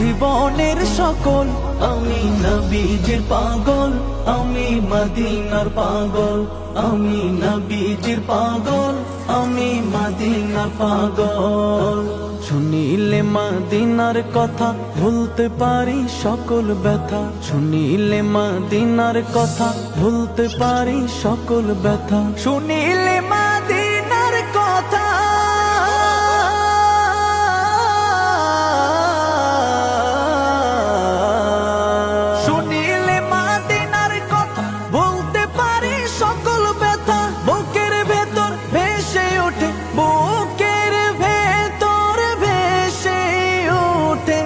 জীবনের সকল, আমি নবীজির পাগল, আমি মদিনার পাগল, আমি নবীজির পাগল, আমি মদিনার পাগল। শুনিলে মদিনার কথা ভুলতে পারি সকল ব্যথা, শুনিলে মদিনার কথা ভুলতে পারি সকল ব্যথা, শুনিলে মদিনার কথা শুনিলে মদিনার কথা ভুলতে পারি সকল ব্যথা। বুকের ভেতর ভেসে ওঠে, বুকের ভেতর ভেসে ওঠে,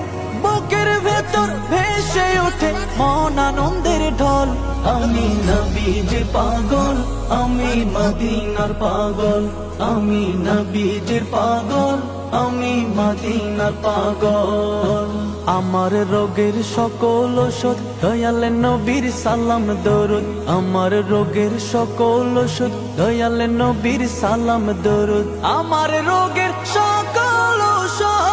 বুকের ভেতর ভেসে ওঠে মন আনন্দের ঢল। আমি নবীজির পাগল, আমি মদিনার পাগল, আমি নবীজির পাগল, আমি মদিনার পাগল। আমার রোগের সকল ওষুধ দয়াল নবীর সালাম দরুদ, আমার রোগের সকল ওষুধ দয়াল নবীর সালাম দরুদ, আমার রোগের সকল ওষুধ।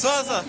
Sosa.